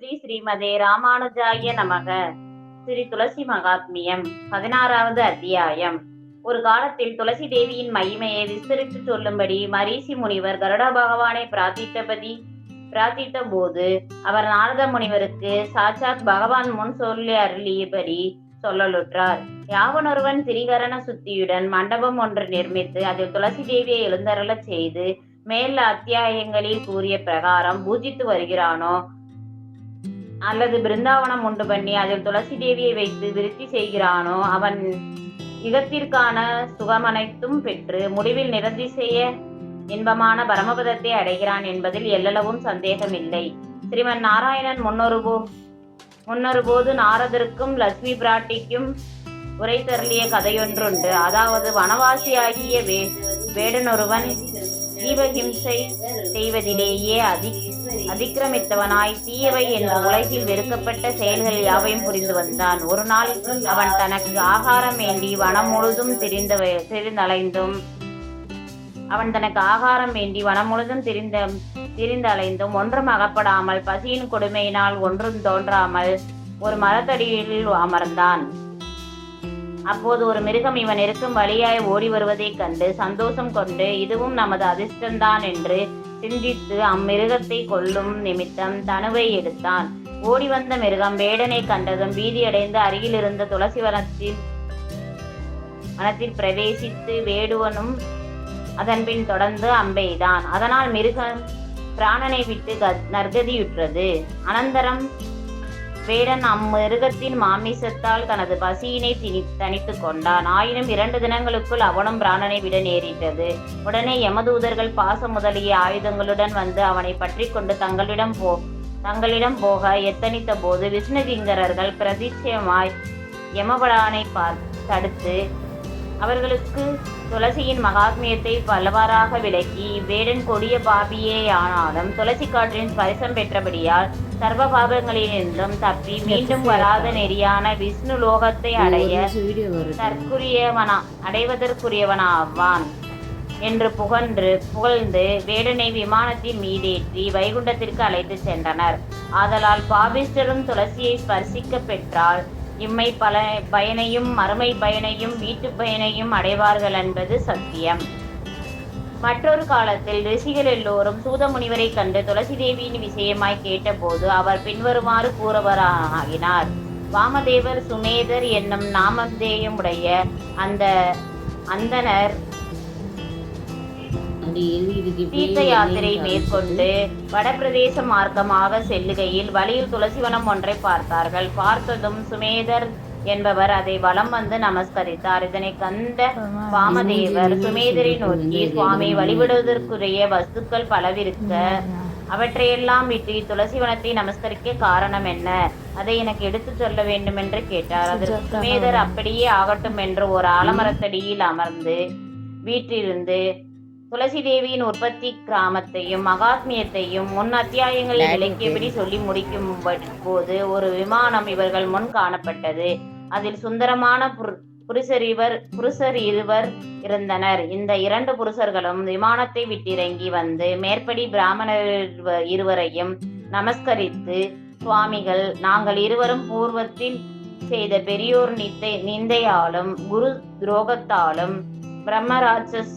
ஸ்ரீமதே ராமானுஜாய நமக. ஸ்ரீ துளசி மகாத்மியம் 16வது அத்தியாயம். ஒரு காலத்தில் துளசி தேவியின் மகிமையை விஸ்தரித்து சொல்லும்படி மரீசி முனிவர் கருட பகவானை பிரார்த்தித்த போது அவர் நாரத முனிவருக்கு சாட்சாத் பகவான் முன் சொல்லி அருளியபடி சொல்லலுற்றார். யாவனொருவன் திரிகரண சுத்தியுடன் மண்டபம் ஒன்று நிர்மித்து அதில் துளசி தேவியை எழுந்தருளச் செய்து மேல் அத்தியாயங்களில் கூறிய பிரகாரம் பூஜித்து வருகிறானோ, அல்லது பிருந்தாவனம் உண்டு பண்ணி அதில் துளசி தேவியை வைத்து விருத்தி செய்கிறானோ, அவன் யுகத்திற்கான சுகமனைத்தும் பெற்று முடிவில் நிரதிசெய்ய இன்பமான பரமபதத்தை அடைகிறான் என்பதில் எல்லளவும் சந்தேகமில்லை. ஸ்ரீமன் நாராயணன் முன்னொரு போது நாரதருக்கும் லட்சுமி பிராட்டிக்கும் உரை தருளிய கதையொன்றுண்டு. அதாவது, வனவாசியாகிய வேடனொருவன் ஜீவஹிம்சை செய்வதிலேயே அதிக்கிரமித்தவனாய் தீயவை என்று உலகில் வெறுக்கப்பட்ட செயல்கள் யாவையும் புரிந்து வந்தான். ஒரு நாள் அவன் தனக்கு ஆகாரம் வேண்டி வனம் முழுதும் திரிந்தலைந்தும் ஒன்றும் அகப்படாமல் பசியின் கொடுமையினால் ஒன்றும் தோன்றாமல் ஒரு மரத்தடியில் அமர்ந்தான். அப்போது ஒரு மிருகம் இவன் இருக்கும் வழியாய் ஓடி வருவதைக் கண்டு சந்தோஷம் கொண்டு, இதுவும் நமது அதிர்ஷ்டந்தான் என்று சிந்தித்து அம்மிருகத்தை கொல்லும் நிமித்தம் தனுவை எடுத்தான். ஓடி வந்த மிருகம் வேடனை கண்டதும் பீதியடைந்து அருகில் இருந்த துளசி வனத்தில் பிரவேசித்து வேடுவனும் அதன்பின் தொடர்ந்து அம்பெய்தான். அதனால் மிருகம் பிராணனை விட்டு நற்கதியுற்றது. அனந்தரம் வேடன் அம்மிருகத்தின் மாமிசத்தால் தனது பசியினை தணித்து கொண்டான். ஆயினும் 2 தினங்களுக்குள் அவனும் பிராணனை விட நேரிட்டது. உடனே யமதூதர்கள் பாசம் முதலிய ஆயுதங்களுடன் வந்து அவனை பற்றி கொண்டு தங்களிடம் போக எத்தனித்த போது விஷ்ணுகிங்கரர்கள் பிரதிச்சயமாய் யமபடானை தடுத்து அவர்களுக்கு துளசியின் மகாத்மியத்தை பலவாறாக விளக்கி, வேடன் கொடிய பாபியே ஆனாலும் துளசி காற்றின் ஸ்பரிசம் பெற்றபடியால் சர்வ பாபங்களிலிருந்தும் தப்பி மீண்டும் வராத நெறியான விஷ்ணு லோகத்தை அடைவதற்குரியவனாவான் என்று புகழ்ந்து வேடனை விமானத்தின் மீதேற்றி வைகுண்டத்திற்கு அழைத்து சென்றனர். ஆதலால் பாபிஸ்டரும் துளசியை ஸ்பர்சிக்க பெற்றால் இம்மை பயனையும் மறுமை பயனையும் வீட்டு பயனையும் அடைவார்கள் என்பது சத்தியம். மற்றொரு காலத்தில் ரிஷிகள் எல்லோரும் சூத முனிவரை கண்டு துளசி தேவியின் விஷயமாய் கேட்டபோது அவர் பின்வருமாறு கூறுவராகினார். வாமதேவர் சுமேதர் என்னும் நாமதேயமுடைய அந்தனர் தீர்த்த யாத்திரை மேற்கொண்டு வடபிரதேச மார்க்கமாக செல்லுகையில் வழியில் துளசிவனம் ஒன்றை பார்த்தார்கள். பார்த்ததும் சுமேதர் என்பவர் அதை வலம் வந்து நமஸ்கரித்தார். இதனை கண்ட வாமதேவர் சுமேதரை நோக்கி, சுவாமி, வழிபடுவதற்குரிய வஸ்துக்கள் பலவிருக்க அவற்றையெல்லாம் விட்டு துளசிவனத்தை நமஸ்கரிக்க காரணம் என்ன? அதை எனக்கு எடுத்து சொல்ல வேண்டும் என்று கேட்டார். அதற்கு சுமேதர் அப்படியே ஆகட்டும் என்று ஒரு ஆலமரத்தடியில் அமர்ந்து வீற்றிருந்து துளசி தேவியின் உற்பத்தி கிராமத்தையும் மகாத்மியத்தையும் முன் அத்தியாயங்களில் விளக்கியபடி சொல்லி முடிக்கும் போது ஒரு விமானம் இவர்கள் முன் காணப்பட்டது. அதில் சுந்தரமான புருஷர் இருவர் இருந்தனர். இந்த 2 புருஷர்களும் விமானத்தை விட்டிறங்கி வந்து மேற்படி பிராமணர் இருவரையும் நமஸ்கரித்து, சுவாமிகள், நாங்கள் இருவரும் பூர்வத்தில் செய்த பெரியோர் நிந்தையாலும் குரு துரோகத்தாலும் பிரம்மராட்சஸ்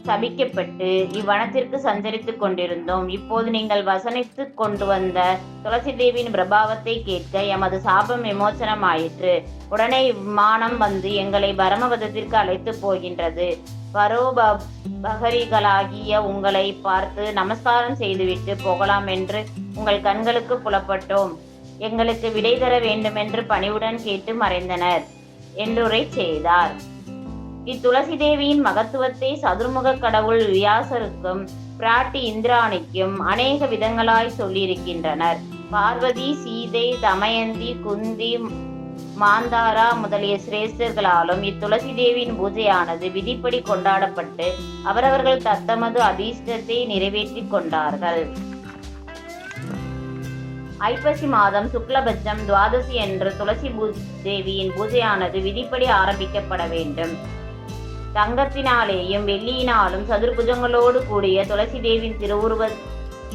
சபிக்கப்பட்டு இவ்வனத்திற்கு சஞ்சரித்துக் கொண்டிருந்தோம். இப்போது நீங்கள் வசனித்து கொண்டு வந்த துளசி தேவியின் பிரபாவத்தை கேட்க எமது சாபம் விமோசனம் ஆயிற்று. உடனே இவ்விமானம் வந்து எங்களை பரமபதத்திற்கு அழைத்து போகின்றது. பரோபகரிகளாகிய உங்களை பார்த்து நமஸ்காரம் செய்துவிட்டு போகலாம் என்று உங்கள் கண்களுக்கு புலப்பட்டோம். எங்களுக்கு விடை தர வேண்டுமென்று பணிவுடன் கேட்டு மறைந்தனர் என்றுரை செய்தார். இத்துளசி தேவியின் மகத்துவத்தை சதுர்முக கடவுள் வியாசருக்கும் பிராட்டி இந்திராணிக்கும் அநேக விதங்களாய் சொல்லியிருக்கின்றனர். பார்வதி, சீதை, தமயந்தி, குந்தி, மாந்தாரா முதலிய சிரேஷ்டர்களாலும் இத்துளசி தேவியின் பூஜையானது விதிப்படி கொண்டாடப்பட்டு அவரவர்கள் தத்தமது அதிர்ஷ்டத்தை நிறைவேற்றி கொண்டார்கள். ஐப்பசி மாதம் சுக்லபட்சம் துவாதசி என்று துளசி தேவியின் பூஜையானது விதிப்படி ஆரம்பிக்கப்பட வேண்டும். தங்கத்தினாலேயும் வெள்ளியினாலும் சதுர்புஜங்களோடு கூடிய துளசி தேவியின்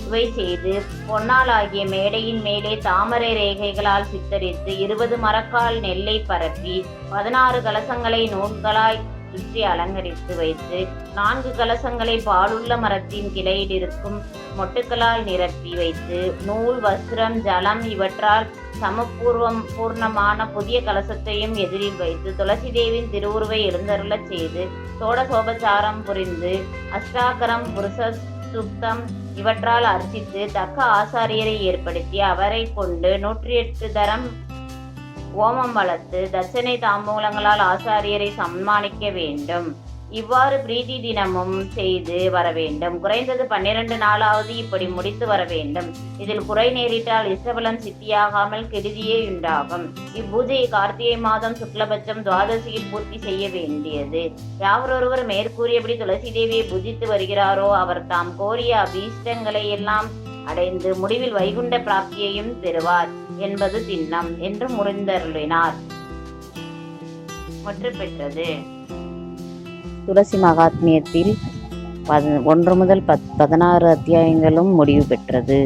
இவை செய்து பொன்னால் ஆகிய மேடையின் மேலே தாமரை ரேகைகளால் சித்தரித்து 20 மரக்கால் நெல்லை பரப்பி 16 கலசங்களை நூல்களாய் சுற்றி அலங்கரித்து வைத்து 4 கலசங்களை பாலுள்ள மரத்தின் கிளையில் இருக்கும் மொட்டுக்களால் நிரப்பி வைத்து நூல், வஸ்திரம், ஜலம் இவற்றால் பூர்ணமான புதிய கலசத்தையும் எதிரில் வைத்து துளசி தேவியின் திருவுருவை எழுந்தருளச் செய்து சோடசோபச்சாரம் புரிந்து அஷ்டாகரம், புருஷ சுத்தம் இவற்றால் அர்ச்சித்து தக்க ஆசாரியரை ஏற்படுத்தி அவரை கொண்டு 108 தரம் ஓமம் வளர்த்து தட்சணை தாம்பூலங்களால் ஆசாரியரை சம்மானிக்க வேண்டும். இவ்வாறு பிரீதி தினமும் செய்து வர வேண்டும். குறைந்தது 12 நாளாவது இப்படி முடித்து வர வேண்டும். இதில் குறை நேரிட்டால் இஷ்டபலம் சித்தியாகாமல் கெடுதியே உண்டாகும். இப்பூஜையை கார்த்திகை மாதம் சுக்லபட்சம் துவாதசியில் பூர்த்தி செய்ய வேண்டியது. யாவரொருவர் மேற்கூறியபடி துளசி தேவியை பூஜித்து வருகிறாரோ அவர் தாம் கோரிய அபீஷ்டங்களை எல்லாம் அடைந்து முடிவில் வைகுண்ட பிராப்தியையும் பெறுவார் என்பது திண்ணம் என்று முறிந்தருளினார். முற்று பெற்றது. துளசி மகாத்மியத்தில் 1 முதல் 16 அத்தியாயங்களும் முடிவு பெற்றது.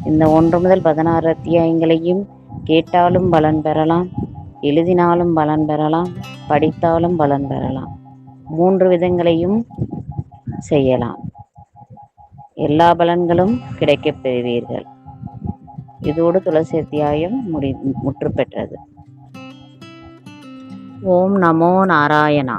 இந்த 1 முதல் 16 அத்தியாயங்களையும் கேட்டாலும் பலன் பெறலாம், எழுதினாலும் பலன் பெறலாம், படித்தாலும் பலன் பெறலாம். 3 விதங்களையும் செய்யலாம். எல்லா பலன்களும் கிடைக்கப் பெறுவீர்கள். இதோடு துளசி அத்தியாயம் முற்று பெற்றது. ஓம் நமோ நாராயணா.